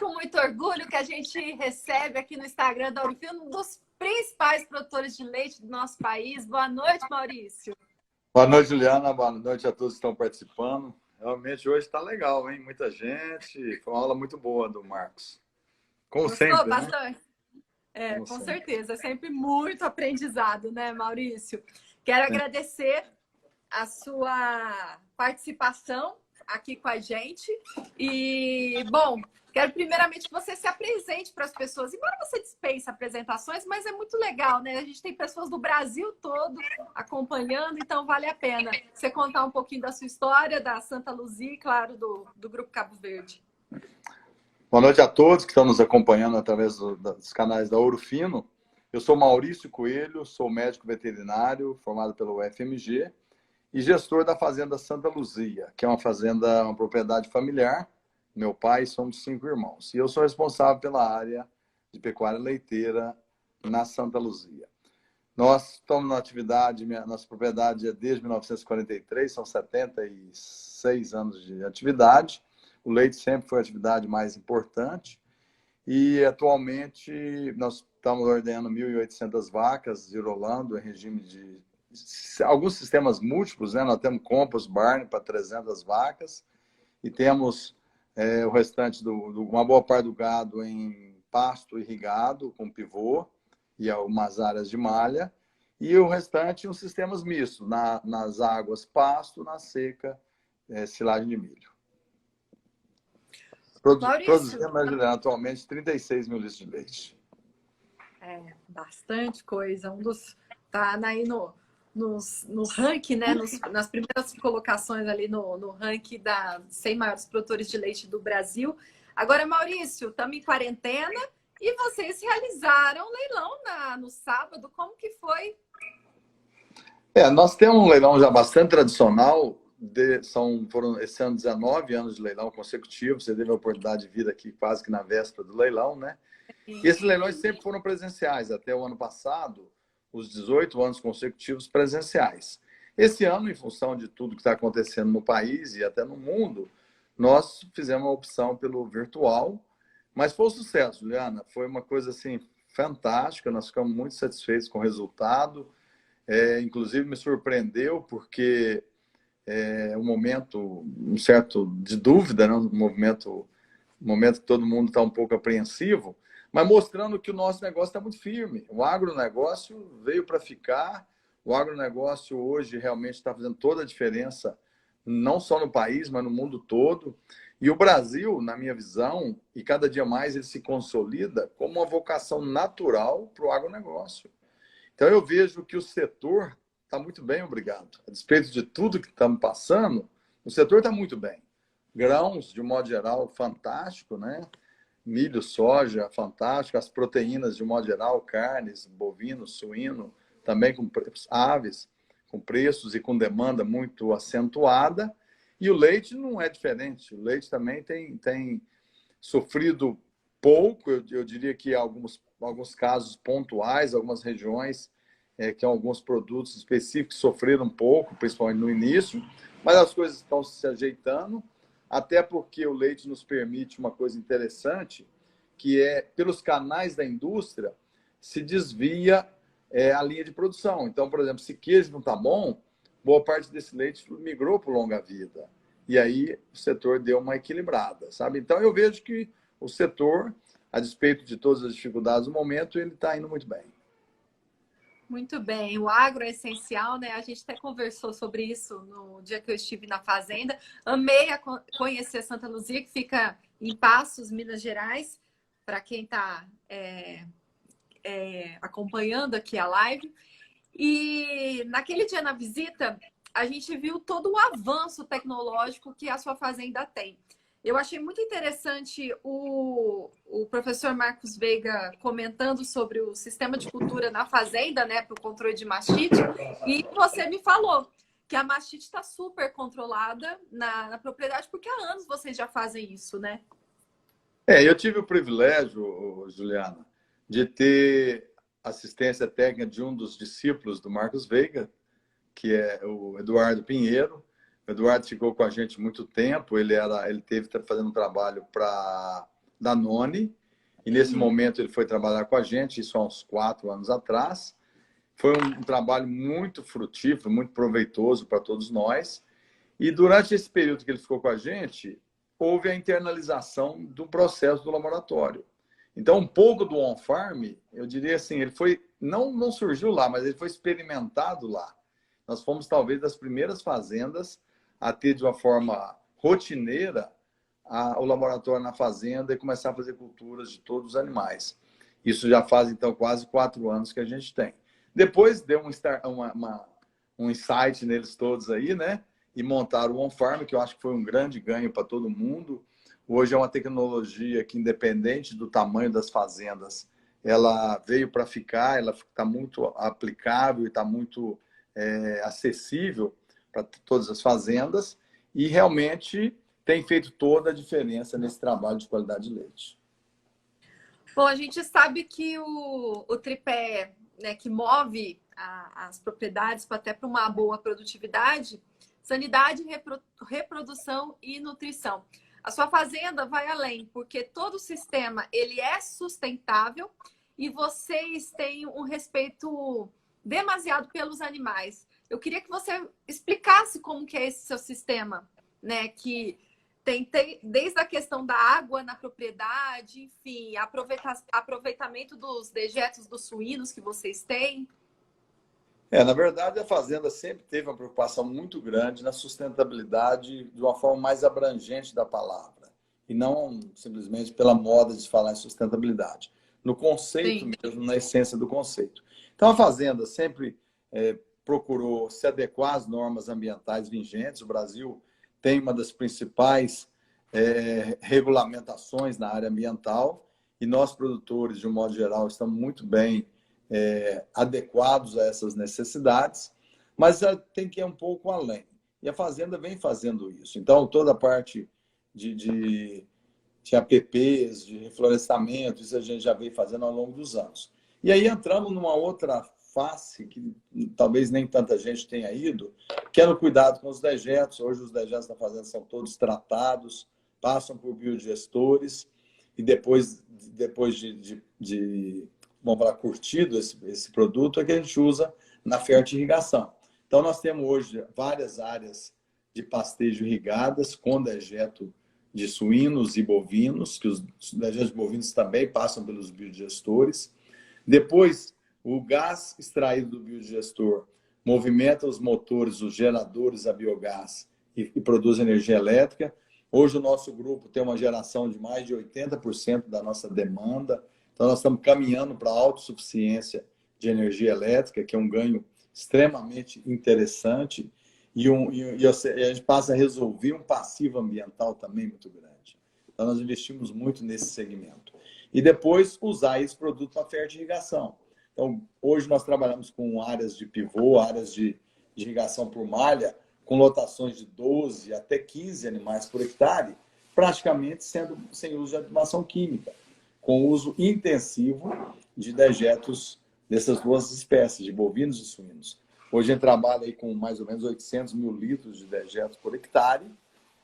com muito orgulho que a gente recebe aqui no Instagram da Ouro Fino um dos principais produtores de leite do nosso país. Boa noite, Maurício. Boa noite, Juliana. Boa noite a todos que estão participando. Realmente hoje está legal, hein? Muita gente. Foi uma aula muito boa do Marcos. Como Gostou sempre, bastante? né? Com certeza. É sempre muito aprendizado, né, Maurício? Quero agradecer a sua participação aqui com a gente. E, bom, quero primeiramente que você se apresente para as pessoas. Embora você dispense apresentações, mas é muito legal, né? A gente tem pessoas do Brasil todo acompanhando, então vale a pena você contar um pouquinho da sua história, da Santa Luzia e, claro, do Grupo Cabo Verde. Boa noite a todos que estão nos acompanhando através dos canais da Ouro Fino. Eu sou Maurício Coelho, sou médico veterinário formado pelo UFMG e gestor da Fazenda Santa Luzia, que é uma fazenda, uma propriedade familiar. Meu pai, somos 5 irmãos. E eu sou responsável pela área de pecuária leiteira na Santa Luzia. Nós estamos na atividade, nossa propriedade é desde 1943, são 76 anos de atividade. O leite sempre foi a atividade mais importante. E atualmente nós estamos ordenando 1.800 vacas, girolando em regime de alguns sistemas múltiplos, né? Nós temos compost barn para 300 vacas e temos o restante, uma boa parte do gado em pasto irrigado, com pivô e algumas áreas de malha, e o restante em sistemas mistos, nas águas pasto, na seca, silagem de milho. Produzimos, Juliana, atualmente 36 mil litros de leite. É, bastante coisa. Tá aí no ranking, né? Nas primeiras colocações ali no ranking da 100 maiores produtores de leite do Brasil. Agora, Maurício, estamos em quarentena e vocês realizaram um leilão no sábado. Como que foi? Nós temos um leilão já bastante tradicional. Foram esse ano 19 anos de leilão consecutivo. Você teve a oportunidade de vir aqui quase que na véspera do leilão, né? E esses leilões sempre foram presenciais. Até o ano passado, os 18 anos consecutivos presenciais. Esse ano, em função de tudo que está acontecendo no país e até no mundo, nós fizemos a opção pelo virtual. Mas foi um sucesso, Juliana. Foi uma coisa assim fantástica. Nós ficamos muito satisfeitos com o resultado. Inclusive, me surpreendeu porque um momento, um certo de dúvida, né? Um momento que todo mundo está um pouco apreensivo, mas mostrando que o nosso negócio está muito firme. O agronegócio veio para ficar. O agronegócio hoje realmente está fazendo toda a diferença, não só no país, mas no mundo todo. E o Brasil, na minha visão, e cada dia mais ele se consolida como uma vocação natural para o agronegócio. Então eu vejo que o setor está muito bem, obrigado. A despeito de tudo que estamos passando, o setor está muito bem. Grãos, de um modo geral, fantástico, né? Milho, soja, fantástico. As proteínas, de um modo geral, carnes, bovino, suíno, também com aves, com preços e com demanda muito acentuada. E o leite não é diferente. O leite também tem sofrido pouco, eu diria que alguns casos pontuais, algumas regiões, que alguns produtos específicos sofreram um pouco, principalmente no início, mas as coisas estão se ajeitando, até porque o leite nos permite uma coisa interessante, que pelos canais da indústria, se desvia a linha de produção. Então, por exemplo, se queijo não está bom, boa parte desse leite migrou para o longa-vida. E aí o setor deu uma equilibrada, sabe? Então, eu vejo que o setor, a despeito de todas as dificuldades do momento, ele está indo muito bem. Muito bem. O agro é essencial, né? A gente até conversou sobre isso no dia que eu estive na fazenda. Amei conhecer Santa Luzia, que fica em Passos, Minas Gerais, para quem está acompanhando aqui a live. E naquele dia na visita, a gente viu todo o avanço tecnológico que a sua fazenda tem. Eu achei muito interessante o professor Marcos Veiga comentando sobre o sistema de cultura na fazenda, né, para o controle de mastite. E você me falou que a mastite está super controlada na propriedade, porque há anos vocês já fazem isso, né? Eu tive o privilégio, Juliana, de ter assistência técnica de um dos discípulos do Marcos Veiga, que é o Eduardo Pinheiro. O Eduardo ficou com a gente muito tempo. Ele teve fazendo um trabalho para Danone, e nesse momento ele foi trabalhar com a gente, isso há uns 4 anos atrás. Foi um trabalho muito frutífero, muito proveitoso para todos nós. E durante esse período que ele ficou com a gente, houve a internalização do processo do laboratório. Então, um pouco do on-farm, eu diria assim, ele foi, não surgiu lá, mas ele foi experimentado lá. Nós fomos, talvez, das primeiras fazendas a ter, de uma forma rotineira, o laboratório na fazenda e começar a fazer culturas de todos os animais. Isso já faz, então, quase 4 anos que a gente tem. Depois deu um insight neles todos aí, né? E montaram o on-farm, que eu acho que foi um grande ganho para todo mundo. Hoje é uma tecnologia que, independente do tamanho das fazendas, ela veio para ficar, ela está muito aplicável e está muito acessível para todas as fazendas e realmente tem feito toda a diferença nesse trabalho de qualidade de leite. Bom, a gente sabe que o tripé, né, que move as propriedades até para uma boa produtividade, sanidade, reprodução e nutrição. A sua fazenda vai além, porque todo o sistema ele é sustentável e vocês têm um respeito demasiado pelos animais. Eu queria que você explicasse como que é esse seu sistema, né? Que tem desde a questão da água na propriedade, enfim, aproveitamento dos dejetos dos suínos que vocês têm. Na verdade, a fazenda sempre teve uma preocupação muito grande na sustentabilidade de uma forma mais abrangente da palavra, e não simplesmente pela moda de falar em sustentabilidade. No conceito mesmo, na essência do conceito. Então, a fazenda sempre procurou se adequar às normas ambientais vigentes. O Brasil tem uma das principais regulamentações na área ambiental, e nós, produtores, de um modo geral, estamos muito bem adequados a essas necessidades, mas tem que ir um pouco além. E a fazenda vem fazendo isso. Então, toda a parte de APPs, de reflorestamento, isso a gente já vem fazendo ao longo dos anos. E aí entramos numa outra face, que talvez nem tanta gente tenha ido, que é no cuidado com os dejetos. Hoje os dejetos da fazenda são todos tratados, passam por biodigestores, e depois de vamos falar, curtido esse produto, é que a gente usa na fertirrigação. Então, nós temos hoje várias áreas de pastejo irrigadas com dejeto de suínos e bovinos, que os dejetos bovinos também passam pelos biodigestores. Depois, o gás extraído do biodigestor movimenta os motores, os geradores a biogás e produz energia elétrica. Hoje, o nosso grupo tem uma geração de mais de 80% da nossa demanda. Então, nós estamos caminhando para a autossuficiência de energia elétrica, que é um ganho extremamente interessante, e a gente passa a resolver um passivo ambiental também muito grande. Então, nós investimos muito nesse segmento. E depois, usar esse produto para fertirrigação. Então, hoje nós trabalhamos com áreas de pivô, áreas de irrigação por malha, com lotações de 12 até 15 animais por hectare, praticamente sendo sem uso de adubação química, com uso intensivo de dejetos dessas duas espécies, de bovinos e suínos. Hoje a gente trabalha aí com mais ou menos 800 mil litros de dejetos por hectare,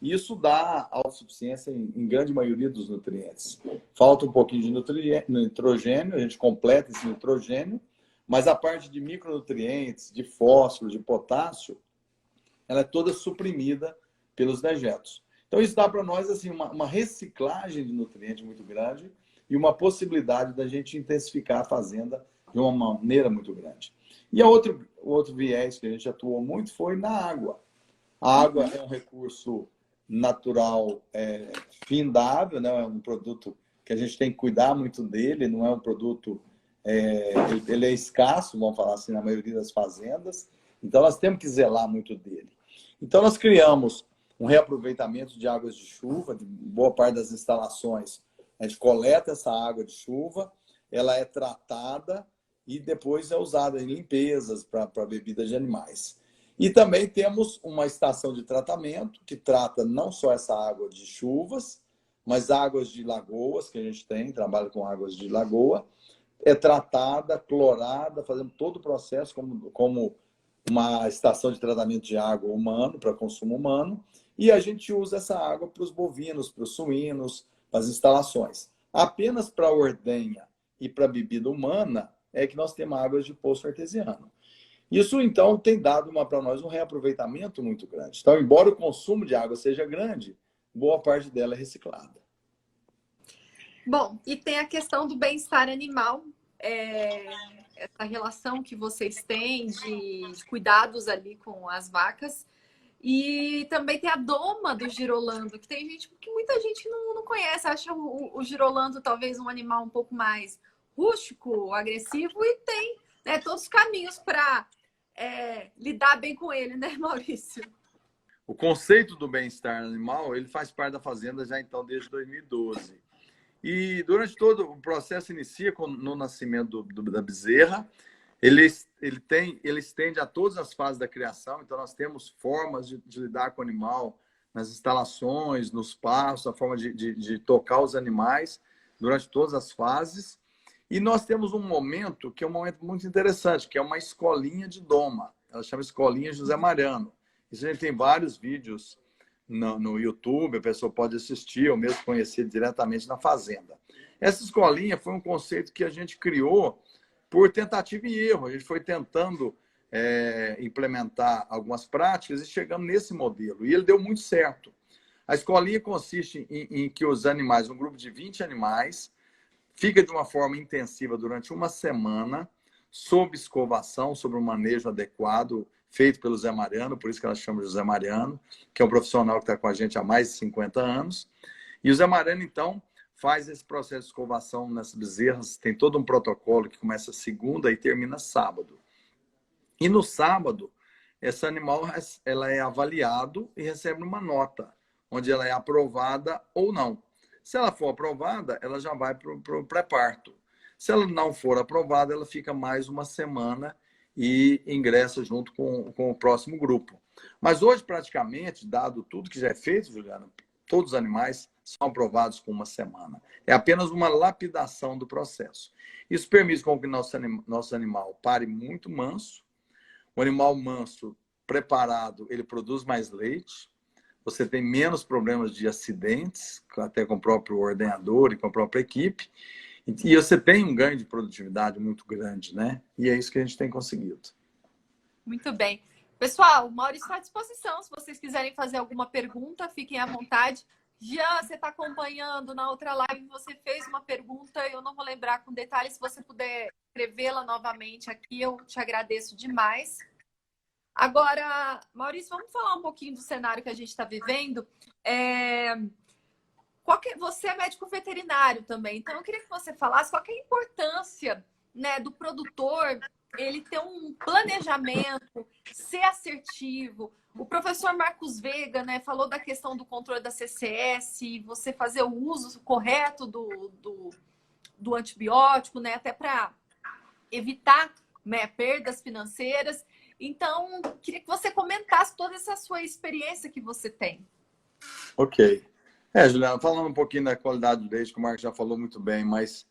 e isso dá autossuficiência em grande maioria dos nutrientes. Falta um pouquinho de nitrogênio, a gente completa esse nitrogênio, mas a parte de micronutrientes, de fósforo, de potássio, ela é toda suprimida pelos dejetos. Então isso dá para nós assim, uma reciclagem de nutrientes muito grande, e uma possibilidade da gente intensificar a fazenda de uma maneira muito grande. E outro viés que a gente atuou muito foi na água. A água é um recurso natural findável, né? É um produto que a gente tem que cuidar muito dele, não é um produto... ele é escasso, vamos falar assim, na maioria das fazendas, então nós temos que zelar muito dele. Então nós criamos um reaproveitamento de águas de chuva, de boa parte das instalações. A gente coleta essa água de chuva, ela é tratada e depois é usada em limpezas para bebidas de animais. E também temos uma estação de tratamento que trata não só essa água de chuvas, mas águas de lagoas, que a gente trabalha com águas de lagoa, é tratada, clorada, fazendo todo o processo como uma estação de tratamento de água humano, para consumo humano, e a gente usa essa água para os bovinos, para os suínos, para as instalações. Apenas para a ordenha e para a bebida humana é que nós temos águas de poço artesiano. Isso, então, tem dado para nós um reaproveitamento muito grande. Então, embora o consumo de água seja grande, boa parte dela é reciclada. Bom, e tem a questão do bem-estar animal, essa relação que vocês têm de cuidados ali com as vacas. E também tem a doma do girolando, que muita gente não conhece, acha o girolando talvez um animal um pouco mais rústico, agressivo, e tem, né, todos os caminhos para lidar bem com ele, né, Maurício? O conceito do bem-estar animal, ele faz parte da fazenda já então desde 2012. E durante todo o processo inicia no nascimento da bezerra. Ele estende a todas as fases da criação. Então, nós temos formas de lidar com o animal nas instalações, nos pastos, a forma de tocar os animais durante todas as fases. E nós temos um momento que é um momento muito interessante, que é uma escolinha de doma. Ela chama Escolinha José Mariano. Isso a gente tem vários vídeos no YouTube, a pessoa pode assistir ou mesmo conhecer diretamente na fazenda. Essa escolinha foi um conceito que a gente criou por tentativa e erro. A gente foi tentando implementar algumas práticas e chegamos nesse modelo. E ele deu muito certo. A escolinha consiste em que os animais, um grupo de 20 animais, fica de uma forma intensiva durante uma semana, sob escovação, sobre um manejo adequado, feito pelo Zé Mariano, por isso que ela chama de Zé Mariano, que é um profissional que está com a gente há mais de 50 anos. E o Zé Mariano, então, faz esse processo de escovação nessas bezerras. Tem todo um protocolo que começa segunda e termina sábado. E no sábado, esse animal ela é avaliado e recebe uma nota, onde ela é aprovada ou não. Se ela for aprovada, ela já vai para o pré-parto. Se ela não for aprovada, ela fica mais uma semana e ingressa junto com o próximo grupo. Mas hoje, praticamente, dado tudo que já é feito, Juliana, todos os animais são aprovados com uma semana. É apenas uma lapidação do processo. Isso permite com que nosso animal pare muito manso. O animal manso, preparado, ele produz mais leite. Você tem menos problemas de acidentes, até com o próprio ordenhador e com a própria equipe. E você tem um ganho de produtividade muito grande, né? E é isso que a gente tem conseguido. Muito bem. Pessoal, o Maurício está à disposição. Se vocês quiserem fazer alguma pergunta, fiquem à vontade. Jean, você está acompanhando na outra live, você fez uma pergunta, eu não vou lembrar com detalhes. Se você puder escrevê-la novamente aqui, eu te agradeço demais. Agora, Maurício, vamos falar um pouquinho do cenário que a gente está vivendo. Você é médico veterinário também, então eu queria que você falasse qual que é a importância, né, do produtor ele ter um planejamento, ser assertivo. O professor Marcos Veiga, né, falou da questão do controle da CCS, você fazer o uso correto do antibiótico, né, até para evitar, né, perdas financeiras. Então, queria que você comentasse toda essa sua experiência que você tem. Ok. Juliana, falando um pouquinho da qualidade do leite, que o Marcos já falou muito bem, mas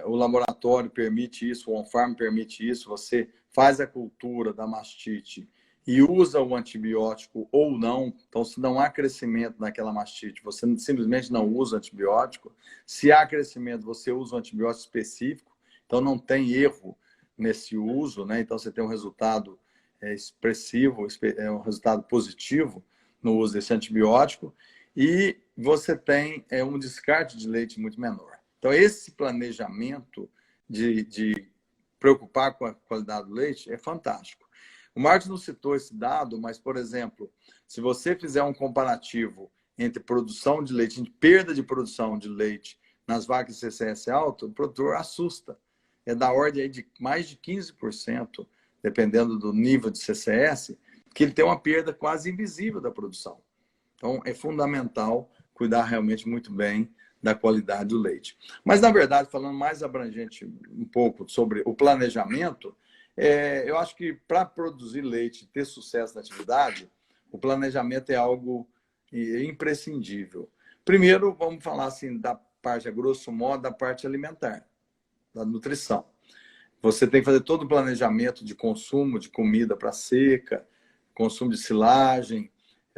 o laboratório permite isso, o on-farm permite isso, você faz a cultura da mastite e usa o antibiótico ou não, então se não há crescimento naquela mastite, você simplesmente não usa antibiótico. Se há crescimento, você usa um antibiótico específico, então não tem erro nesse uso, né? Então você tem um resultado expressivo, um resultado positivo no uso desse antibiótico e você tem um descarte de leite muito menor. Então esse planejamento de preocupar com a qualidade do leite é fantástico. O Marcos não citou esse dado, mas, por exemplo, se você fizer um comparativo entre produção de leite, perda de produção de leite nas vacas de CCS alto, o produtor assusta. É da ordem aí de mais de 15%, dependendo do nível de CCS, que ele tem uma perda quase invisível da produção. Então, é fundamental cuidar realmente muito bem da qualidade do leite. Mas, na verdade, falando mais abrangente um pouco sobre o planejamento, eu acho que para produzir leite e ter sucesso na atividade, o planejamento é algo imprescindível. Primeiro, vamos falar assim da parte, a grosso modo, da parte alimentar, da nutrição. Você tem que fazer todo o planejamento de consumo de comida para seca, consumo de silagem,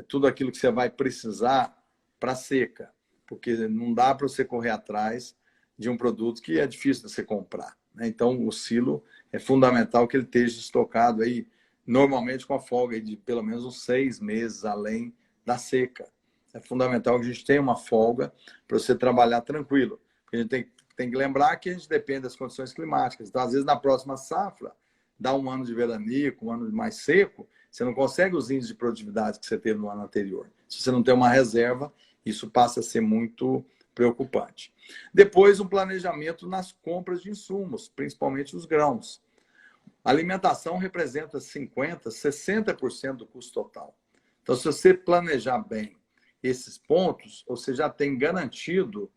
tudo aquilo que você vai precisar para seca. porque não dá para você correr atrás de um produto que é difícil de você comprar, né? Então, o silo é fundamental que ele esteja estocado aí, normalmente com a folga de pelo menos uns 6 meses além da seca. É fundamental que a gente tenha uma folga para você trabalhar tranquilo. Porque a gente tem que lembrar que a gente depende das condições climáticas. Então, às vezes, na próxima safra, dá um ano de veranico, um ano mais seco, você não consegue os índices de produtividade que você teve no ano anterior. Se você não tem uma reserva, isso passa a ser muito preocupante. Depois, um planejamento nas compras de insumos, principalmente os grãos. A alimentação representa 50%, 60% do custo total. Então, se você planejar bem esses pontos, você já tem garantido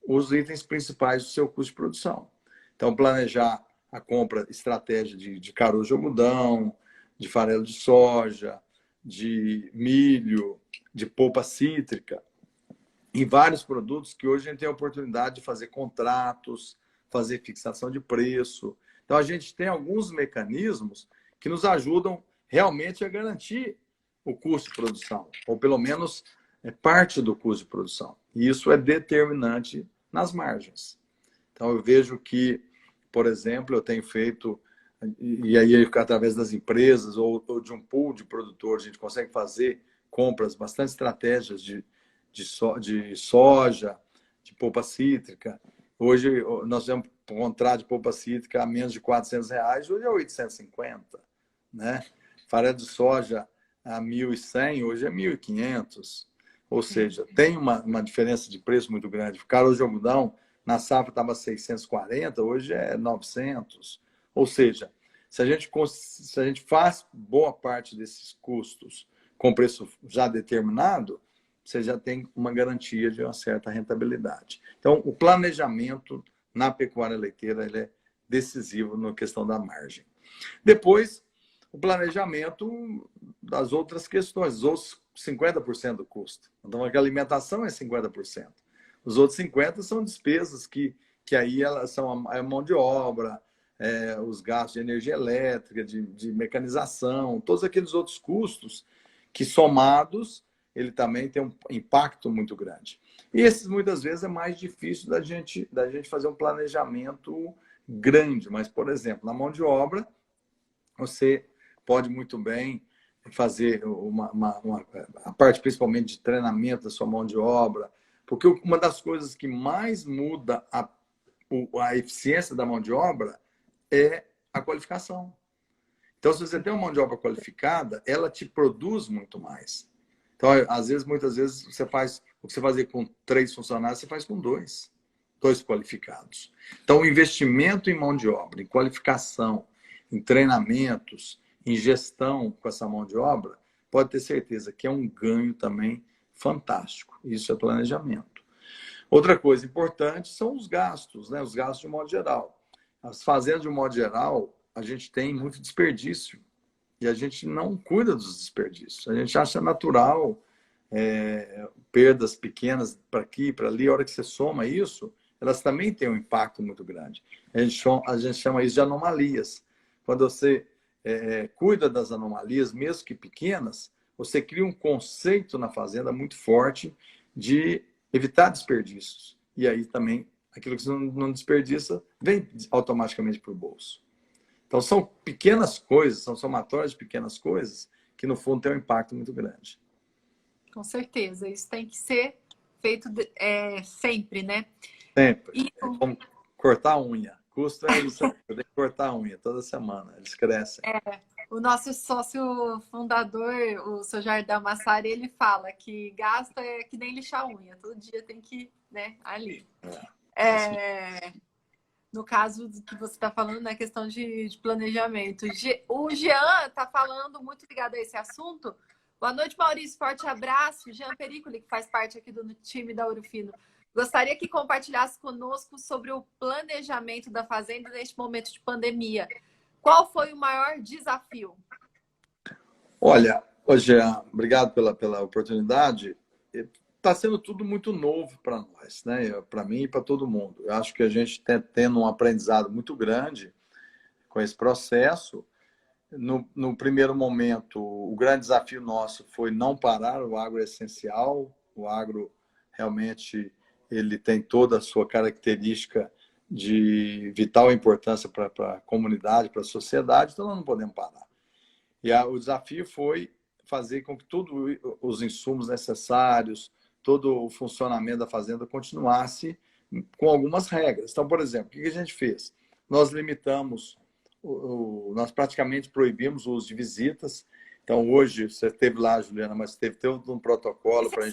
os itens principais do seu custo de produção. Então, planejar a compra, estratégia de caroço de algodão, de farelo de soja, de milho, de polpa cítrica, e vários produtos que hoje a gente tem a oportunidade de fazer contratos, fazer fixação de preço. Então, a gente tem alguns mecanismos que nos ajudam realmente a garantir o custo de produção, ou pelo menos parte do custo de produção. E isso é determinante nas margens. Então, eu vejo que, por exemplo, eu tenho feito, e aí através das empresas ou de um pool de produtores, a gente consegue fazer compras, bastante estratégias de soja, de polpa cítrica. Hoje, nós temos um contrato de polpa cítrica a menos de R$400, hoje é 850, né? Farelo de soja a 1.100, hoje é 1.500. Ou seja, tem uma diferença de preço muito grande. O caroço de algodão, na safra estava 640, hoje é 900. Ou seja, se a gente faz boa parte desses custos com preço já determinado, você já tem uma garantia de uma certa rentabilidade. Então, o planejamento na pecuária leiteira ele é decisivo na questão da margem. Depois, o planejamento das outras questões, os outros 50% do custo. Então, a alimentação é 50%. Os outros 50% são despesas que aí elas são a mão de obra, os gastos de energia elétrica, de mecanização, todos aqueles outros custos que, somados, ele também tem um impacto muito grande. E esses, muitas vezes, é mais difícil da gente fazer um planejamento grande. Mas, por exemplo, na mão de obra, você pode muito bem fazer a parte, principalmente, de treinamento da sua mão de obra, porque uma das coisas que mais muda a eficiência da mão de obra é a qualificação. Então, se você tem uma mão de obra qualificada, ela te produz muito mais. Então, muitas vezes, você faz o que você fazia com 3 funcionários, você faz com 2 qualificados. Então, o investimento em mão de obra, em qualificação, em treinamentos, em gestão com essa mão de obra, pode ter certeza que é um ganho também fantástico. Isso é planejamento. Outra coisa importante são os gastos, né? Os gastos de modo geral. As fazendas, de modo geral, a gente tem muito desperdício e a gente não cuida dos desperdícios. A gente acha natural perdas pequenas para aqui, para ali. A hora que você soma isso, elas também têm um impacto muito grande. A gente chama isso de anomalias. Quando você cuida das anomalias, mesmo que pequenas, você cria um conceito na fazenda muito forte de evitar desperdícios. E aí também, aquilo que você não desperdiça, vem automaticamente para o bolso. Então, são pequenas coisas, são somatórias de pequenas coisas que, no fundo, têm um impacto muito grande. Com certeza. Isso tem que ser feito sempre, né? Sempre. É como cortar a unha. Custo é isso. Eu tenho que cortar a unha toda semana. Eles crescem. O nosso sócio fundador, o seu Jardel Massari, ele fala que gasto é que nem lixar a unha. Todo dia tem que, né, ali. No caso que você está falando, na questão de planejamento. O Jean está falando, muito ligado a esse assunto. Boa noite, Maurício. Forte abraço. Jean Pericoli, que faz parte aqui do time da Ouro Fino. Gostaria que compartilhasse conosco sobre o planejamento da fazenda neste momento de pandemia. Qual foi o maior desafio? Olha, Jean, obrigado pela oportunidade. Está sendo tudo muito novo para nós, né? Para mim e para todo mundo. Eu acho que a gente está tendo um aprendizado muito grande com esse processo. No primeiro momento, o grande desafio nosso foi não parar o agro essencial, o agro realmente ele tem toda a sua característica de vital importância para a comunidade, para a sociedade, então nós não podemos parar. E o desafio foi fazer com que todos os insumos necessários, todo o funcionamento da fazenda continuasse com algumas regras. Então, por exemplo, o que a gente fez? Nós limitamos, nós praticamente proibimos o uso de visitas. Então, hoje, você esteve lá, Juliana, mas teve todo um protocolo para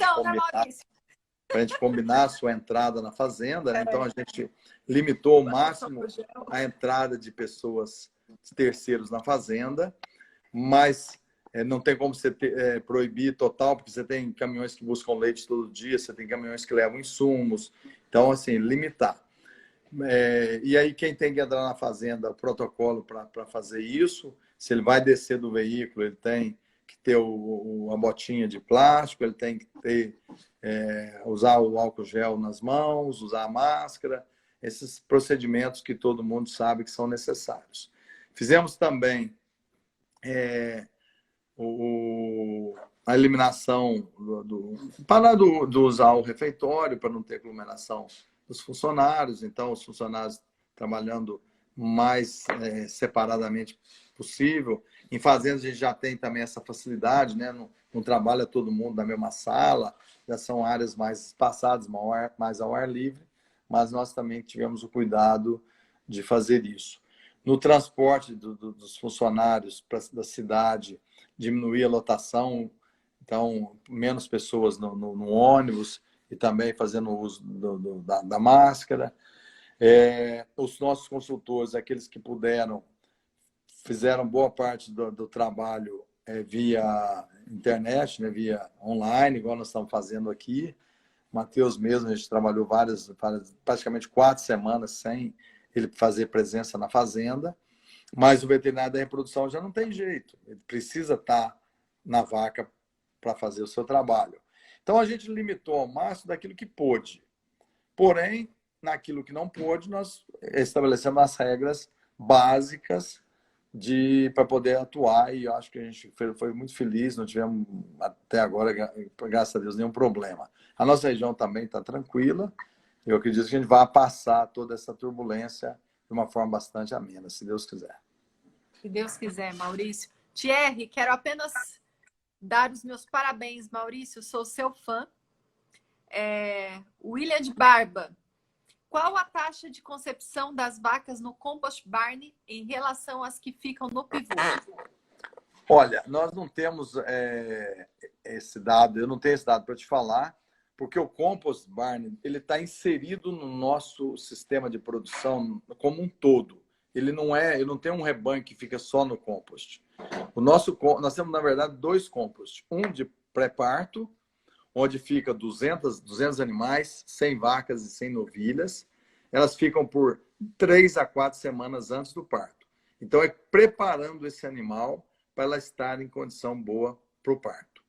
a gente combinar a sua entrada na fazenda, né? Então, a gente limitou ao máximo a entrada de pessoas, de terceiros na fazenda, mas não tem como você proibir total, porque você tem caminhões que buscam leite todo dia, você tem caminhões que levam insumos. Então, assim, limitar. E aí, quem tem que entrar na fazenda, o protocolo para fazer isso, se ele vai descer do veículo, ele tem que ter a botinha de plástico, ele tem que ter, usar o álcool gel nas mãos, usar a máscara, esses procedimentos que todo mundo sabe que são necessários. Fizemos também a eliminação parar do usar o refeitório para não ter aglomeração dos funcionários, então os funcionários trabalhando mais separadamente possível. Em fazendas a gente já tem também essa facilidade, né? Não trabalha todo mundo na mesma sala, já são áreas mais espaçadas, mais ao ar livre, mas nós também tivemos o cuidado de fazer isso. No transporte dos funcionários da cidade, diminuir a lotação, então menos pessoas no ônibus e também fazendo uso da máscara. Os nossos consultores, aqueles que puderam, fizeram boa parte do trabalho via internet, né, via online, igual nós estamos fazendo aqui. Matheus mesmo, a gente trabalhou praticamente 4 semanas sem ele fazer presença na fazenda, mas o veterinário da reprodução já não tem jeito, ele precisa estar na vaca para fazer o seu trabalho. Então, a gente limitou ao máximo daquilo que pôde. Porém, naquilo que não pôde, nós estabelecemos as regras básicas para poder atuar, e eu acho que a gente foi muito feliz, não tivemos até agora, graças a Deus, nenhum problema. A nossa região também está tranquila, eu acredito que a gente vai passar toda essa turbulência de uma forma bastante amena, se Deus quiser. Se Deus quiser, Maurício. Thierry, quero apenas dar os meus parabéns, Maurício, sou seu fã. William de Barba, qual a taxa de concepção das vacas no compost barn em relação às que ficam no pivô? Olha, nós não temos esse dado, eu não tenho esse dado para te falar, porque o compost barn ele está inserido no nosso sistema de produção como um todo. Ele não tem um rebanho que fica só no compost. Nós temos, na verdade, 2 composts. Um de pré-parto, onde fica 200 animais, 100 vacas e 100 novilhas. Elas ficam por 3 a 4 semanas antes do parto. Então, é preparando esse animal para ela estar em condição boa para o parto.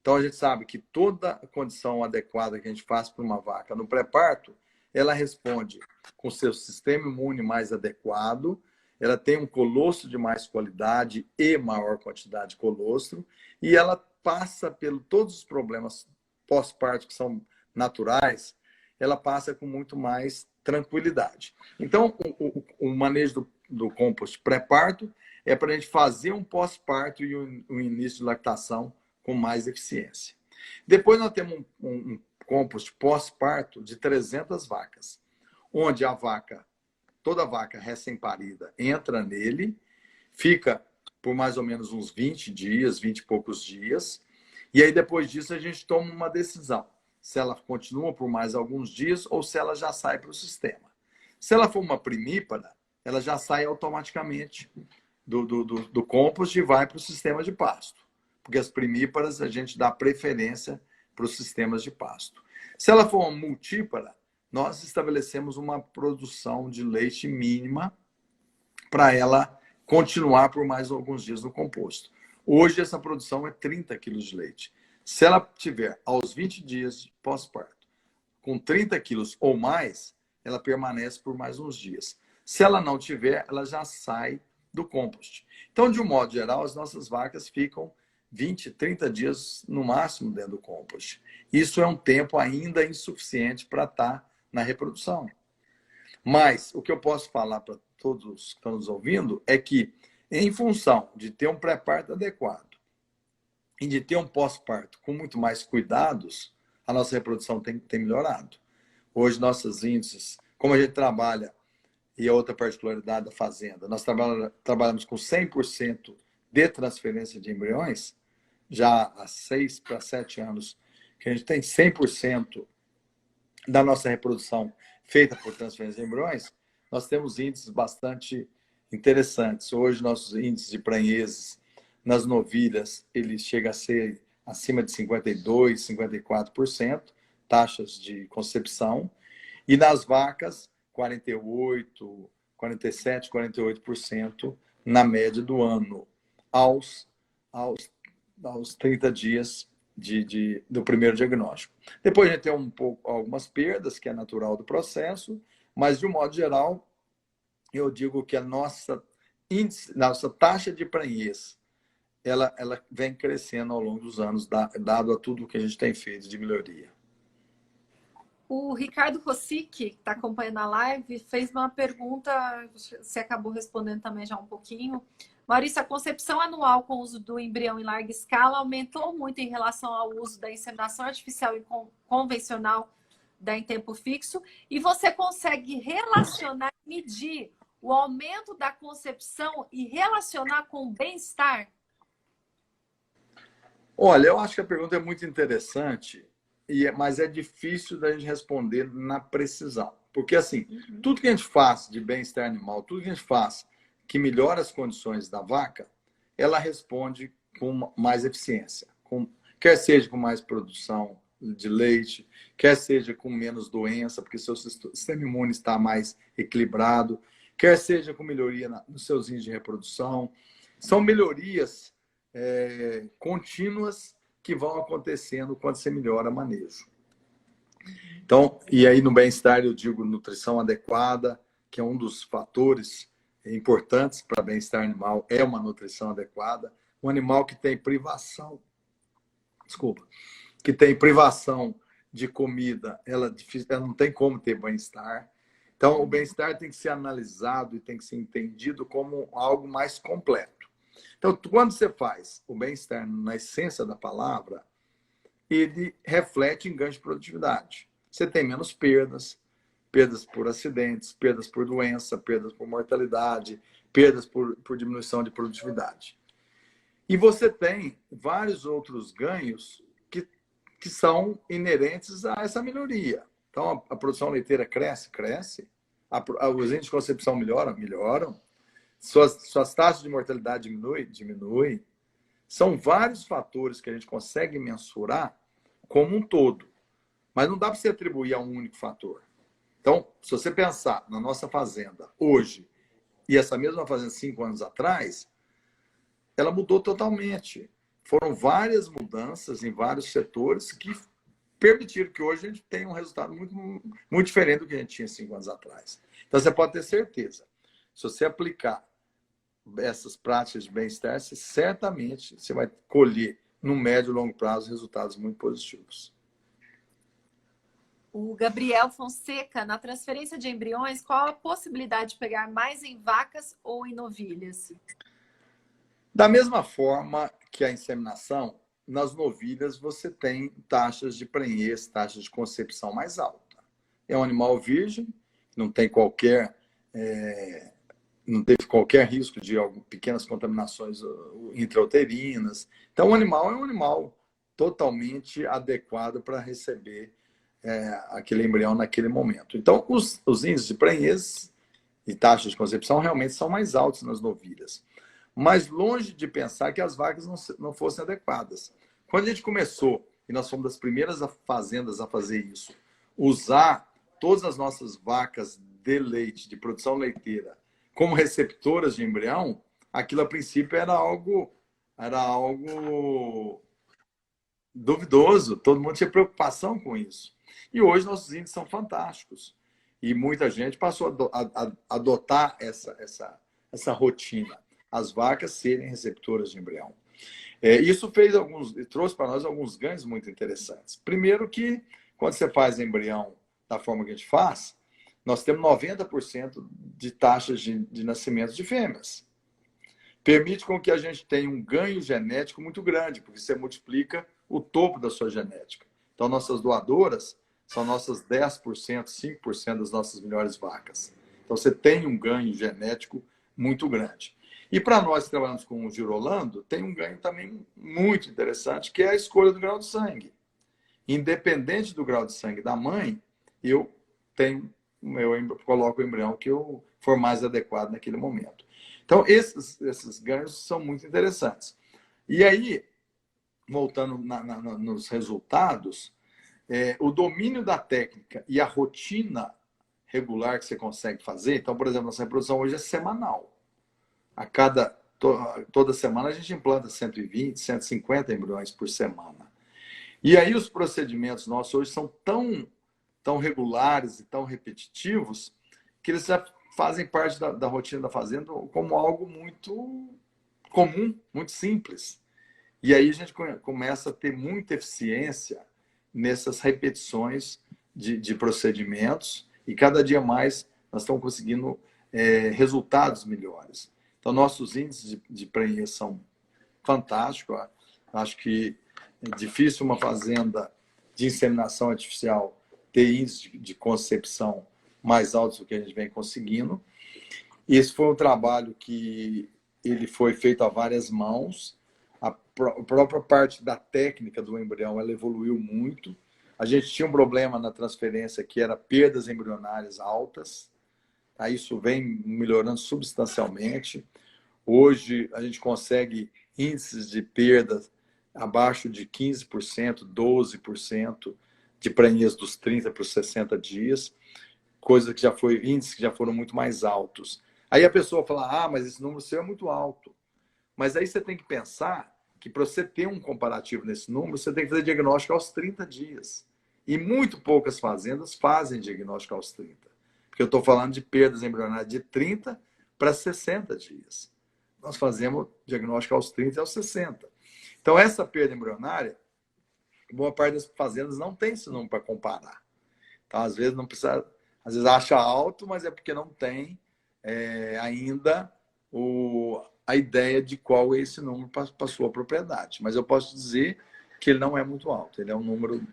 Então, a gente sabe que toda a condição adequada que a gente faz para uma vaca no pré-parto, ela responde com seu sistema imune mais adequado, ela tem um colostro de mais qualidade e maior quantidade de colostro, e ela passa por todos os problemas pós-parto que são naturais, ela passa com muito mais tranquilidade. Então, o manejo do compost pré-parto é para a gente fazer um pós-parto e um início de lactação com mais eficiência. Depois nós temos um compost pós-parto de 300 vacas, onde toda vaca recém-parida entra nele, fica por mais ou menos uns 20 dias, 20 e poucos dias, e aí depois disso a gente toma uma decisão, se ela continua por mais alguns dias ou se ela já sai para o sistema. Se ela for uma primípara, ela já sai automaticamente do compost e vai para o sistema de pasto, porque as primíparas a gente dá preferência para os sistemas de pasto. Se ela for uma multípara, nós estabelecemos uma produção de leite mínima para ela continuar por mais alguns dias no composto. Hoje, essa produção é 30 quilos de leite. Se ela tiver, aos 20 dias de pós-parto, com 30 quilos ou mais, ela permanece por mais uns dias. Se ela não tiver, ela já sai do compost. Então, de um modo geral, as nossas vacas ficam 20, 30 dias no máximo dentro do compost. Isso é um tempo ainda insuficiente para estar na reprodução. Mas o que eu posso falar para todos que estão nos ouvindo é que, em função de ter um pré-parto adequado e de ter um pós-parto com muito mais cuidados, a nossa reprodução tem melhorado. Hoje, nossos índices, como a gente trabalha, e a outra particularidade da fazenda, nós trabalhamos com 100% de transferência de embriões, já há 6 para 7 anos, que a gente tem 100% da nossa reprodução feita por transferência de embriões, nós temos índices bastante interessantes. Hoje, nossos índices de prenheses nas novilhas, ele chega a ser acima de 52%, 54%, taxas de concepção, e nas vacas, 48%, 47%, 48% na média do ano, aos 30 dias do primeiro diagnóstico. Depois a gente tem algumas perdas, que é natural do processo, mas, de um modo geral, eu digo que a nossa taxa de prenhez, ela vem crescendo ao longo dos anos, dado a tudo que a gente tem feito de melhoria. O Ricardo Rossic, que está acompanhando a live, fez uma pergunta, você acabou respondendo também já um pouquinho. Maurício, a concepção anual com o uso do embrião em larga escala aumentou muito em relação ao uso da inseminação artificial e convencional em tempo fixo, e você consegue relacionar e medir o aumento da concepção e relacionar com o bem-estar? Olha, eu acho que a pergunta é muito interessante, mas é difícil da gente responder na precisão. Porque, assim, tudo que a gente faz de bem-estar animal, tudo que a gente faz que melhora as condições da vaca, ela responde com mais eficiência. Quer seja com mais produção de leite, quer seja com menos doença, porque seu sistema imune está mais equilibrado, quer seja com melhoria nos seus índices de reprodução. São melhorias contínuas que vão acontecendo quando você melhora o manejo. Então, e aí no bem-estar eu digo nutrição adequada, que é um dos fatores importantes para bem-estar animal, é uma nutrição adequada. Um animal que tem privação, que tem privação de comida, ela não tem como ter bem-estar. Então, o bem-estar tem que ser analisado e tem que ser entendido como algo mais completo. Então, quando você faz o bem-estar na essência da palavra, ele reflete em ganho de produtividade. Você tem menos perdas por acidentes, perdas por doença, perdas por mortalidade, perdas por diminuição de produtividade. E você tem vários outros ganhos que são inerentes a essa melhoria. Então, a produção leiteira cresce, os índices de concepção melhoram, suas taxas de mortalidade diminuem. São vários fatores que a gente consegue mensurar como um todo, mas não dá para você atribuir a um único fator. Então, se você pensar na nossa fazenda hoje e essa mesma fazenda 5 anos atrás, ela mudou totalmente. Foram várias mudanças em vários setores que permitiram que hoje a gente tenha um resultado muito, muito diferente do que a gente tinha 5 anos atrás. Então, você pode ter certeza, se você aplicar essas práticas de bem-estar, certamente você vai colher, no médio e longo prazo, resultados muito positivos. O Gabriel Fonseca, na transferência de embriões, qual a possibilidade de pegar mais em vacas ou em novilhas? Da mesma forma que a inseminação, nas novilhas você tem taxas de prenhez, taxas de concepção mais alta. É um animal virgem, não teve qualquer risco de pequenas contaminações intrauterinas. Então, o animal é um animal totalmente adequado para receber aquele embrião naquele momento. Então, os índices de prenhez e taxas de concepção realmente são mais altos nas novilhas. Mas longe de pensar que as vacas não fossem adequadas. Quando a gente começou, e nós fomos das primeiras fazendas a fazer isso, usar todas as nossas vacas de leite, de produção leiteira, como receptoras de embrião, aquilo a princípio era algo duvidoso, todo mundo tinha preocupação com isso. E hoje nossos índices são fantásticos. E muita gente passou a adotar essa rotina, as vacas serem receptoras de embrião. Isso trouxe para nós alguns ganhos muito interessantes. Primeiro que, quando você faz embrião da forma que a gente faz, nós temos 90% de taxas de nascimento de fêmeas. Permite com que a gente tenha um ganho genético muito grande, porque você multiplica o topo da sua genética. Então, nossas doadoras são nossas 10%, 5% das nossas melhores vacas. Então, você tem um ganho genético muito grande. E para nós que trabalhamos com o Girolando, tem um ganho também muito interessante, que é a escolha do grau de sangue. Independente do grau de sangue da mãe, eu coloco o embrião que eu for mais adequado naquele momento. Então, esses ganhos são muito interessantes. E aí, voltando nos resultados, o domínio da técnica e a rotina regular que você consegue fazer. Então, por exemplo, nossa reprodução hoje é semanal. Toda semana a gente implanta 120, 150 embriões por semana. E aí os procedimentos nossos hoje são tão regulares e tão repetitivos que eles já fazem parte da rotina da fazenda como algo muito comum, muito simples. E aí a gente começa a ter muita eficiência nessas repetições de procedimentos e cada dia mais nós estamos conseguindo resultados melhores. Então, nossos índices de prenhez são fantásticos. Acho que é difícil uma fazenda de inseminação artificial ter índice de concepção mais altos do que a gente vem conseguindo. E esse foi um trabalho que ele foi feito a várias mãos. A própria parte da técnica do embrião ela evoluiu muito. A gente tinha um problema na transferência que era perdas embrionárias altas. Aí isso vem melhorando substancialmente. Hoje a gente consegue índices de perdas abaixo de 15%, 12% de prenhez dos 30 para os 60 dias, índices que já foram muito mais altos. Aí a pessoa fala, mas esse número seu é muito alto. Mas aí você tem que pensar que para você ter um comparativo nesse número, você tem que fazer diagnóstico aos 30 dias. E muito poucas fazendas fazem diagnóstico aos 30. Porque eu estou falando de perdas embrionárias de 30 para 60 dias. Nós fazemos diagnóstico aos 30 e aos 60. Então, essa perda embrionária, boa parte das fazendas não tem esse número para comparar. Então, às vezes, não precisa, às vezes acha alto, mas é porque não tem ainda a ideia de qual é esse número para a sua propriedade. Mas eu posso dizer que ele não é muito alto. Ele é um número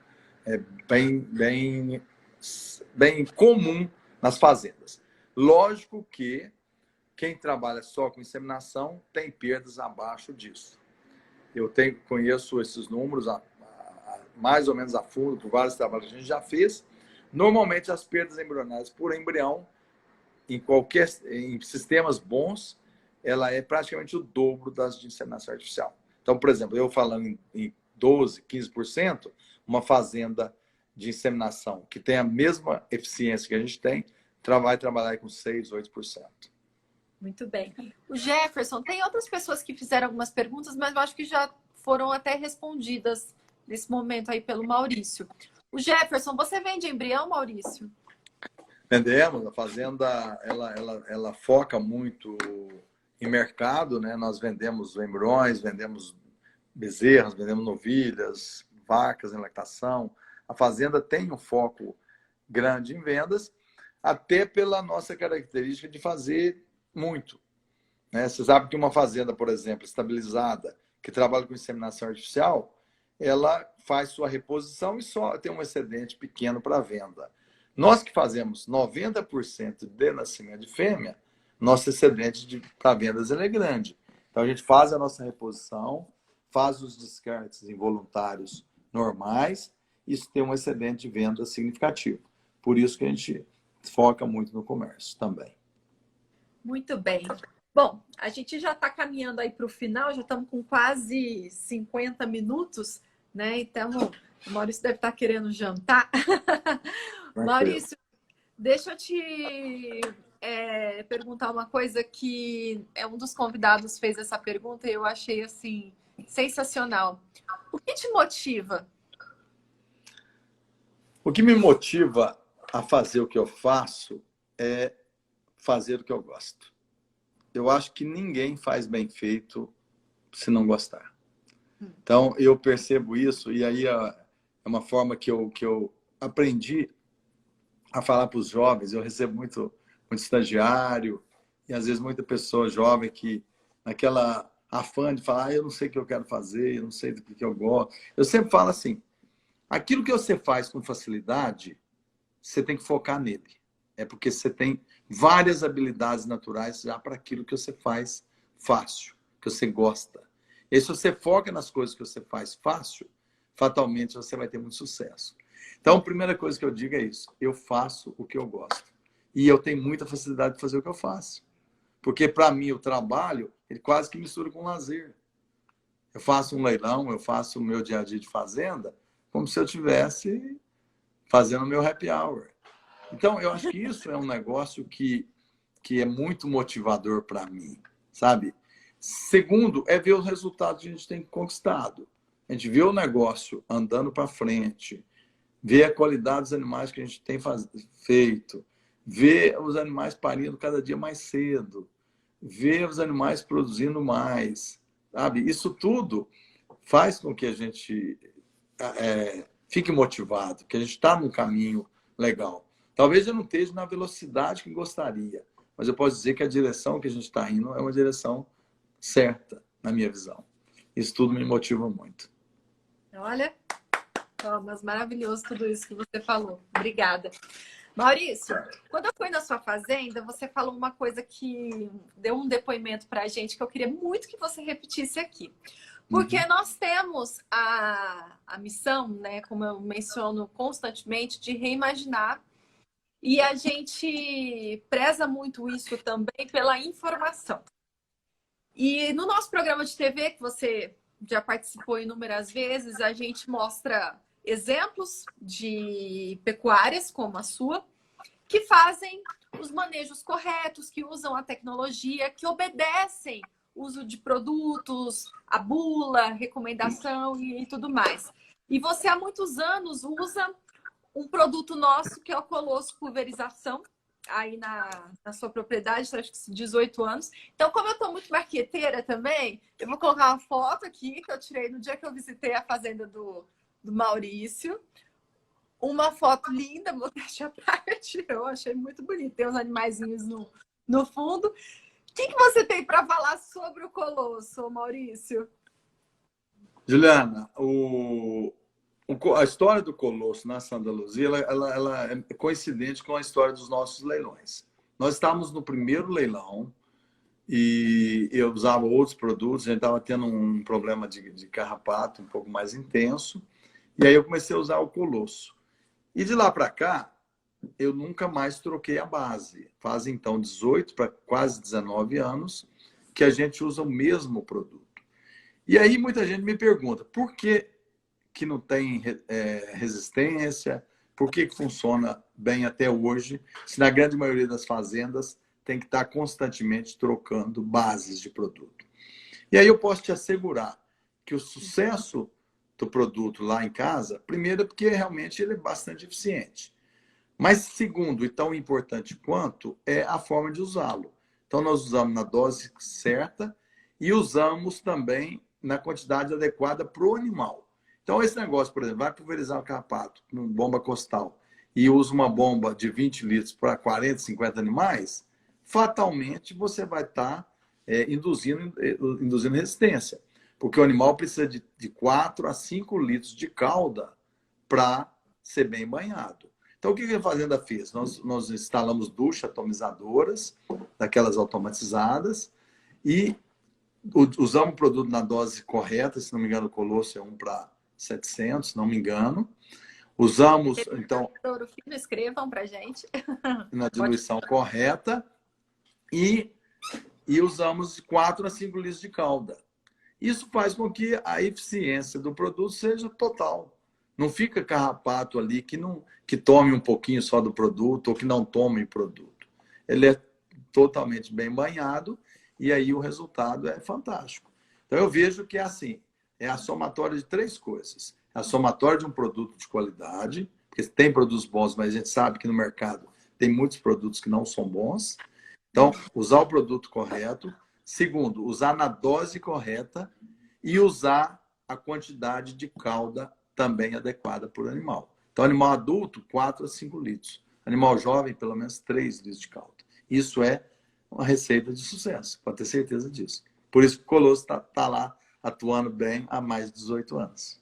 bem comum nas fazendas. Lógico que quem trabalha só com inseminação tem perdas abaixo disso. Eu conheço esses números mais ou menos a fundo, por vários trabalhos que a gente já fez. Normalmente, as perdas embrionárias por embrião, em sistemas bons, ela é praticamente o dobro das de inseminação artificial. Então, por exemplo, eu falando em 12%, 15%, uma fazenda de inseminação que tem a mesma eficiência que a gente tem, vai trabalhar com 6%, 8%. Muito bem. O Jefferson, tem outras pessoas que fizeram algumas perguntas, mas eu acho que já foram até respondidas nesse momento aí pelo Maurício. O Jefferson, você vende embrião, Maurício? Vendemos. A fazenda ela foca muito em mercado, né? Nós vendemos embriões, vendemos bezerras, vendemos novilhas, vacas em lactação. A fazenda tem um foco grande em vendas, até pela nossa característica de fazer muito. Né? Você sabe que uma fazenda, por exemplo, estabilizada, que trabalha com inseminação artificial, ela faz sua reposição e só tem um excedente pequeno para venda. Nós que fazemos 90% de nascimento de fêmea, nosso excedente para vendas ele é grande. Então, a gente faz a nossa reposição, faz os descartes involuntários normais, e isso tem um excedente de venda significativo. Por isso que a gente foca muito no comércio também. Muito bem. Bom, a gente já está caminhando aí para o final, já estamos com quase 50 minutos, né? Então, o Maurício deve estar querendo jantar. Maurício, deixa eu te perguntar uma coisa que um dos convidados fez essa pergunta e eu achei, assim, sensacional. O que te motiva? O que me motiva a fazer o que eu faço é fazer o que eu gosto. Eu acho que ninguém faz bem feito se não gostar. Então, eu percebo isso, e aí é uma forma que eu aprendi a falar para os jovens. Eu recebo muito estagiário, e às vezes muita pessoa jovem que, naquela afã de falar, eu não sei o que eu quero fazer, eu não sei do que eu gosto. Eu sempre falo assim, aquilo que você faz com facilidade, você tem que focar nele. É porque você tem várias habilidades naturais já para aquilo que você faz fácil, que você gosta. E se você foca nas coisas que você faz fácil, fatalmente você vai ter muito sucesso. Então, a primeira coisa que eu digo é isso. Eu faço o que eu gosto. E eu tenho muita facilidade de fazer o que eu faço. Porque, para mim, o trabalho, ele quase que mistura com lazer. Eu faço um leilão, eu faço o meu dia a dia de fazenda, como se eu estivesse fazendo o meu happy hour. Então, eu acho que isso é um negócio que é muito motivador para mim, sabe? Segundo, é ver os resultados que a gente tem conquistado. A gente vê o negócio andando para frente, vê a qualidade dos animais que a gente tem feito, vê os animais parindo cada dia mais cedo, vê os animais produzindo mais, sabe? Isso tudo faz com que a gente fique motivado, que a gente está num caminho legal. Talvez eu não esteja na velocidade que gostaria, mas eu posso dizer que a direção que a gente está indo é uma direção certa, na minha visão. Isso tudo me motiva muito. Olha, Thomas, maravilhoso tudo isso que você falou. Obrigada. Maurício, quando eu fui na sua fazenda, você falou uma coisa que deu um depoimento para a gente que eu queria muito que você repetisse aqui. Porque nós temos a missão, né, como eu menciono constantemente, de reimaginar. E a gente preza muito isso também pela informação. E no nosso programa de TV, que você já participou inúmeras vezes, a gente mostra exemplos de pecuárias como a sua, que fazem os manejos corretos, que usam a tecnologia, que obedecem o uso de produtos, a bula, recomendação e tudo mais. E você há muitos anos usa um produto nosso que é o Colosso Pulverização, aí na sua propriedade, acho que 18 anos. Então, como eu estou muito marqueteira também, eu vou colocar uma foto aqui que eu tirei no dia que eu visitei a fazenda do Maurício. Uma foto linda, modéstia à parte, eu achei muito bonito. Tem uns animaizinhos no fundo. O que você tem para falar sobre o Colosso, Maurício? Juliana, a história do Colosso na Santa Luzia, ela é coincidente com a história dos nossos leilões. Nós estávamos no primeiro leilão e eu usava outros produtos, a gente estava tendo um problema de carrapato um pouco mais intenso, e aí eu comecei a usar o Colosso. E de lá para cá, eu nunca mais troquei a base. Faz então 18 para quase 19 anos que a gente usa o mesmo produto. E aí muita gente me pergunta, por que não tem resistência? Por que funciona bem até hoje, se na grande maioria das fazendas tem que estar constantemente trocando bases de produto? E aí eu posso te assegurar que o sucesso do produto lá em casa, primeiro é porque realmente ele é bastante eficiente. Mas segundo, e tão importante quanto, é a forma de usá-lo. Então nós usamos na dose certa e usamos também na quantidade adequada para o animal. Então esse negócio, por exemplo, vai pulverizar o carrapato com bomba costal e usa uma bomba de 20 litros para 40, 50 animais, fatalmente você vai estar induzindo resistência. Porque o animal precisa de 4 a 5 litros de cauda para ser bem banhado. Então, o que a fazenda fez? Nós instalamos duchas atomizadoras, daquelas automatizadas, e usamos o produto na dose correta, se não me engano, o Colosso é 1 para 700, se não me engano. Usamos, então, escrevam para a gente. Na diluição correta, e usamos 4 a 5 litros de cauda. Isso faz com que a eficiência do produto seja total. Não fica carrapato ali que tome um pouquinho só do produto ou que não tome produto. Ele é totalmente bem banhado e aí o resultado é fantástico. Então eu vejo que é assim, é a somatória de 3 coisas. É a somatória de um produto de qualidade, porque tem produtos bons, mas a gente sabe que no mercado tem muitos produtos que não são bons. Então, usar o produto correto. Segundo, usar na dose correta e usar a quantidade de cauda também adequada por animal. Então, animal adulto, 4 a 5 litros. Animal jovem, pelo menos 3 litros de cauda. Isso é uma receita de sucesso, pode ter certeza disso. Por isso que o Colosso está lá atuando bem há mais de 18 anos.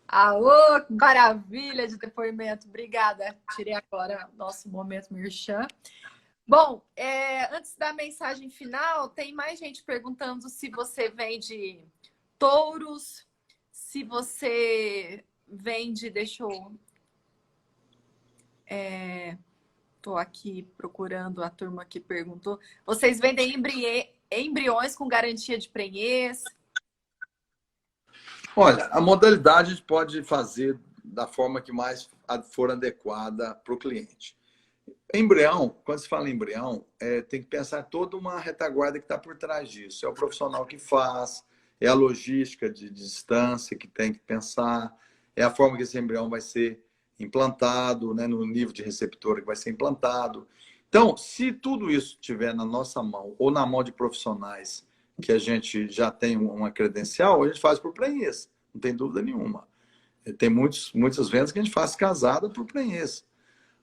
Aô, que maravilha de depoimento. Obrigada. Tirei agora nosso momento merchan. Bom, antes da mensagem final, tem mais gente perguntando se você vende touros, se você vende... Deixa eu... Estou aqui procurando a turma que perguntou. Vocês vendem embriões com garantia de prenhez? Olha, a modalidade a gente pode fazer da forma que mais for adequada para o cliente. Embrião, quando se fala em embrião, tem que pensar toda uma retaguarda que está por trás disso. É o profissional que faz, é a logística de distância que tem que pensar, é a forma que esse embrião vai ser implantado, né, no nível de receptora que vai ser implantado. Então, se tudo isso estiver na nossa mão ou na mão de profissionais que a gente já tem uma credencial, a gente faz por prenhez, não tem dúvida nenhuma. Tem muitas vendas que a gente faz casada por prenhez.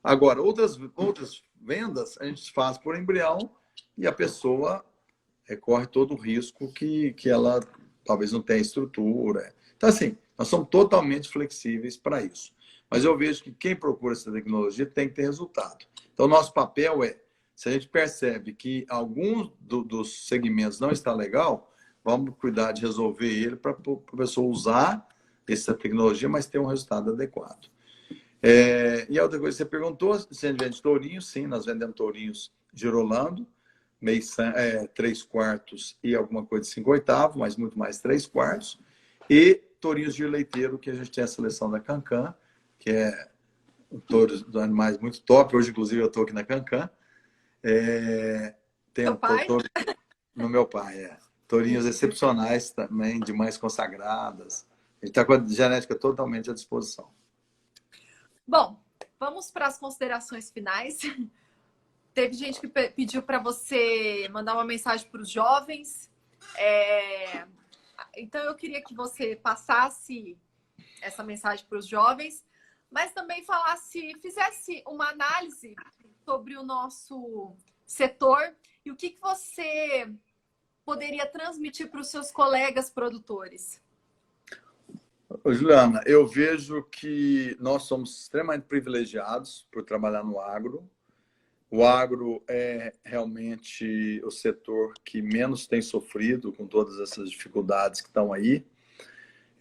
Agora, outras vendas a gente faz por embrião e a pessoa corre todo o risco que ela talvez não tenha estrutura. Então, assim, nós somos totalmente flexíveis para isso. Mas eu vejo que quem procura essa tecnologia tem que ter resultado. Então, nosso papel se a gente percebe que algum dos segmentos não está legal, vamos cuidar de resolver ele para a pessoa usar essa tecnologia, mas ter um resultado adequado. E a outra coisa que você perguntou, se a gente vende tourinhos, sim, nós vendemos tourinhos girolando, 3/4 e alguma coisa de 5/8, mas muito mais 3/4, e tourinhos de leiteiro, que a gente tem a seleção da Cancan, que é um touro dos animais muito top. Hoje, inclusive, eu estou aqui na Cancan. Tem um touro no meu pai, tourinhos excepcionais também, de mães consagradas. A gente está com a genética totalmente à disposição. Bom, vamos para as considerações finais. Teve gente que pediu para você mandar uma mensagem para os jovens. Então, eu queria que você passasse essa mensagem para os jovens, mas também fizesse uma análise sobre o nosso setor e o que você poderia transmitir para os seus colegas produtores. Juliana, eu vejo que nós somos extremamente privilegiados por trabalhar no agro. O agro é realmente o setor que menos tem sofrido com todas essas dificuldades que estão aí.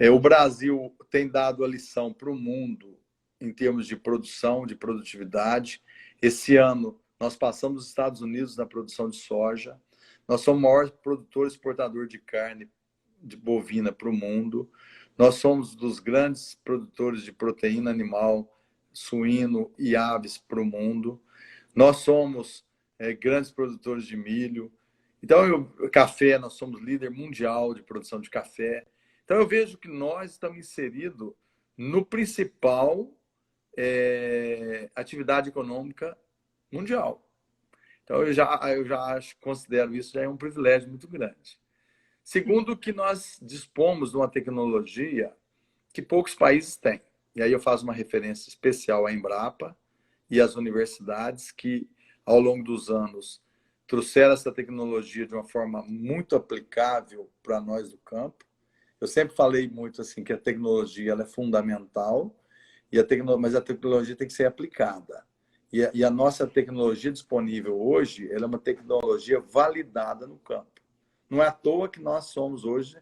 O Brasil tem dado a lição para o mundo em termos de produção, de produtividade. Esse ano, nós passamos os Estados Unidos na produção de soja. Nós somos o maior produtor e exportador de carne de bovina para o mundo. Nós somos dos grandes produtores de proteína animal, suíno e aves para o mundo. Nós somos grandes produtores de milho. Então, café, nós somos líder mundial de produção de café. Então, eu vejo que nós estamos inseridos no principal atividade econômica mundial. Então, eu já considero isso já um privilégio muito grande. Segundo, que nós dispomos de uma tecnologia que poucos países têm. E aí eu faço uma referência especial à Embrapa e às universidades que, ao longo dos anos, trouxeram essa tecnologia de uma forma muito aplicável para nós do campo. Eu sempre falei muito assim que a tecnologia ela é fundamental, mas a tecnologia tem que ser aplicada. E a nossa tecnologia disponível hoje ela é uma tecnologia validada no campo. Não é à toa que nós somos hoje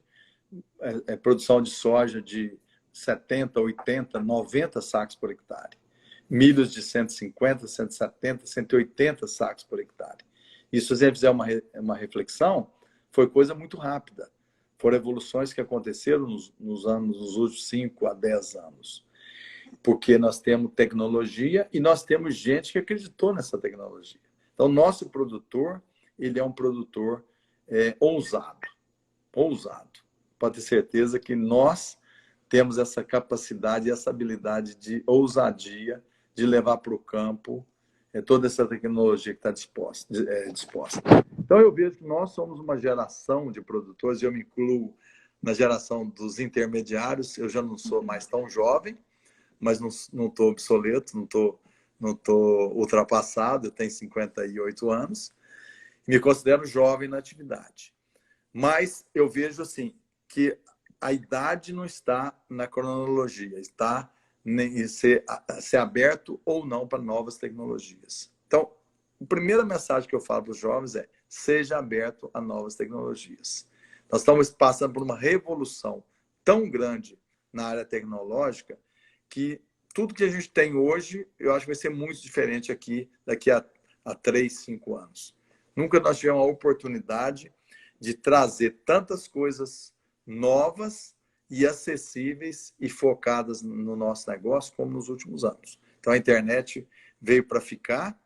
produção de soja de 70, 80, 90 sacos por hectare. Milhos de 150, 170, 180 sacos por hectare. Isso, se você fizer uma reflexão, foi coisa muito rápida. Foram evoluções que aconteceram nos últimos 5 a 10 anos. Porque nós temos tecnologia e nós temos gente que acreditou nessa tecnologia. Então, nosso produtor, ele é um produtor ousado. Pode ter certeza que nós temos essa capacidade e essa habilidade de ousadia de levar para o campo toda essa tecnologia que está disposta. Então, eu vejo que nós somos uma geração de produtores, e eu me incluo na geração dos intermediários. Eu já não sou mais tão jovem, mas não estou obsoleto, não tô ultrapassado, eu tenho 58 anos. Me considero jovem na atividade. Mas eu vejo assim que a idade não está na cronologia, está em ser aberto ou não para novas tecnologias. Então, a primeira mensagem que eu falo para os jovens é: seja aberto a novas tecnologias. Nós estamos passando por uma revolução tão grande na área tecnológica que tudo que a gente tem hoje, eu acho que vai ser muito diferente daqui a 3, 5 anos. Nunca nós tivemos a oportunidade de trazer tantas coisas novas e acessíveis e focadas no nosso negócio como nos últimos anos. Então, a internet veio para ficar,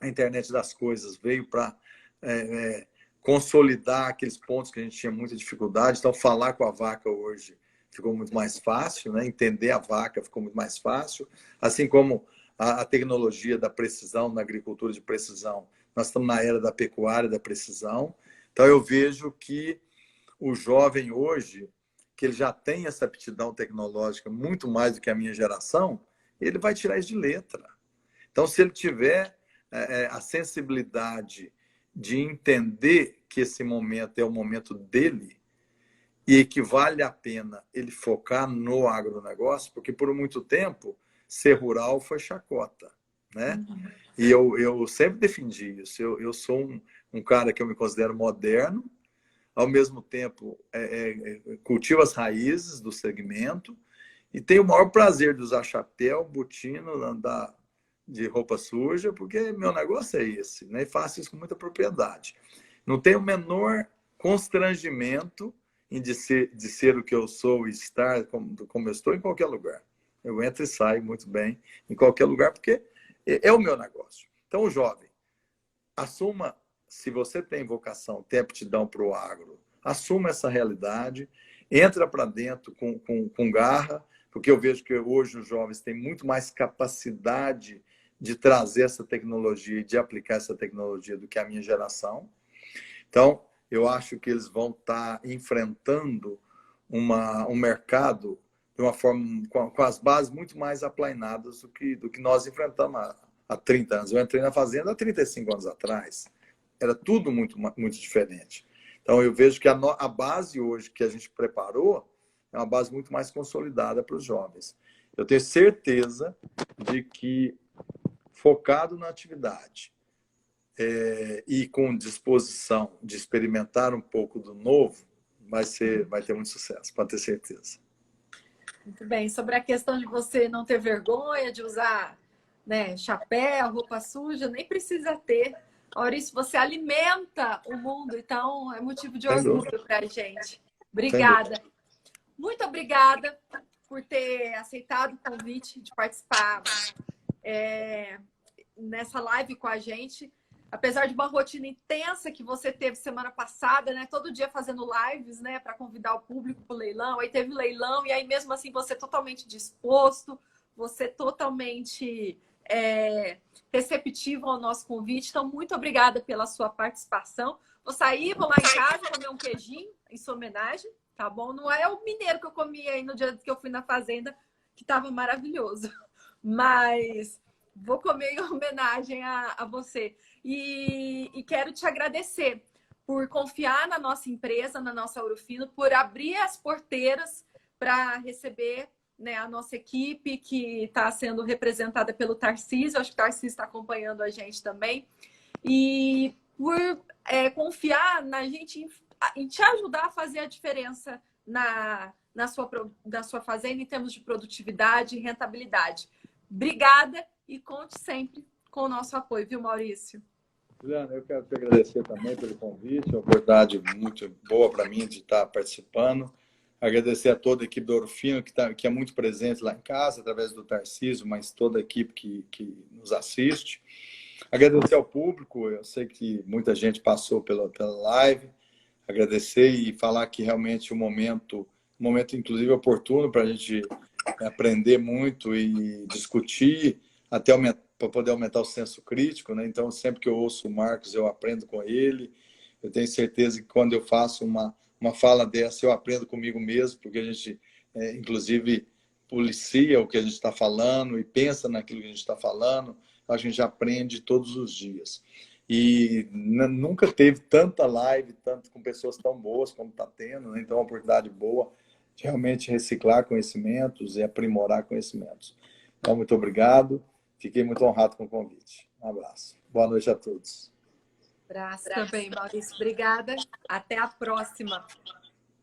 a internet das coisas veio para consolidar aqueles pontos que a gente tinha muita dificuldade. Então, falar com a vaca hoje ficou muito mais fácil, né? Entender a vaca ficou muito mais fácil, assim como a tecnologia da precisão, na agricultura de precisão. Nós estamos na era da pecuária da precisão. Então, eu vejo que o jovem hoje, que ele já tem essa aptidão tecnológica muito mais do que a minha geração, ele vai tirar isso de letra. Então, se ele tiver a sensibilidade de entender que esse momento é o momento dele e que vale a pena ele focar no agronegócio, porque por muito tempo ser rural foi chacota, né? E eu sempre defendi isso. Eu sou um cara que eu me considero moderno, ao mesmo tempo cultivo as raízes do segmento e tenho o maior prazer de usar chapéu, botina, andar de roupa suja, porque meu negócio é esse, né? E faço isso com muita propriedade. Não tenho o menor constrangimento de ser o que eu sou e estar como eu estou em qualquer lugar. Eu entro e saio muito bem em qualquer lugar, porque é o meu negócio. Então, jovem, assuma, se você tem vocação, tem aptidão para o agro, assuma essa realidade, entra para dentro com garra, porque eu vejo que hoje os jovens têm muito mais capacidade de trazer essa tecnologia e de aplicar essa tecnologia do que a minha geração. Então, eu acho que eles vão estar enfrentando um mercado de uma forma com as bases muito mais aplainadas do que nós enfrentamos há 30 anos. Eu entrei na fazenda há 35 anos atrás. Era tudo muito, muito diferente. Então, eu vejo que a base hoje que a gente preparou é uma base muito mais consolidada para os jovens. Eu tenho certeza de que, focado na atividade e com disposição de experimentar um pouco do novo, vai ter muito sucesso, pode ter certeza. Muito bem. Sobre a questão de você não ter vergonha de usar, né, chapéu, roupa suja, nem precisa ter. Maurício, você alimenta o mundo, então é motivo de orgulho para a gente. Obrigada. Muito obrigada por ter aceitado o convite de participar nessa live com a gente. Apesar de uma rotina intensa que você teve semana passada, né? Todo dia fazendo lives, né? Para convidar o público para o leilão. Aí teve leilão e aí mesmo assim você totalmente disposto, você totalmente receptivo ao nosso convite. Então, muito obrigada pela sua participação. Vou sair, vou lá em casa comer um queijinho em sua homenagem, tá bom? Não é o mineiro que eu comi aí no dia que eu fui na fazenda, que estava maravilhoso. Mas vou comer em homenagem a você. E quero te agradecer por confiar na nossa empresa, na nossa Ouro Fino, por abrir as porteiras para receber, né, a nossa equipe que está sendo representada pelo Tarcísio. Acho que o Tarcísio está acompanhando a gente também. E por confiar na gente em te ajudar a fazer a diferença na sua fazenda em termos de produtividade e rentabilidade. Obrigada e conte sempre com o nosso apoio, viu, Maurício? Juliana, eu quero te agradecer também pelo convite, é uma oportunidade muito boa para mim de estar participando. Agradecer a toda a equipe do Ouro Fino, que é muito presente lá em casa, através do Tarcísio, mas toda a equipe que nos assiste. Agradecer ao público, eu sei que muita gente passou pela live. Agradecer e falar que realmente um momento inclusive oportuno para a gente aprender muito e discutir, até para poder aumentar o senso crítico, né? Então, sempre que eu ouço o Marcos, eu aprendo com ele. Eu tenho certeza que quando eu faço uma fala dessa, eu aprendo comigo mesmo, porque a gente, inclusive, policia o que a gente está falando e pensa naquilo que a gente está falando, a gente aprende todos os dias. E nunca teve tanta live, tanto com pessoas tão boas como está tendo, né? Então é uma oportunidade boa de realmente reciclar conhecimentos e aprimorar conhecimentos. Então, muito obrigado. Fiquei muito honrado com o convite. Um abraço. Boa noite a todos. Abraço também, Maurício. Obrigada. Até a próxima.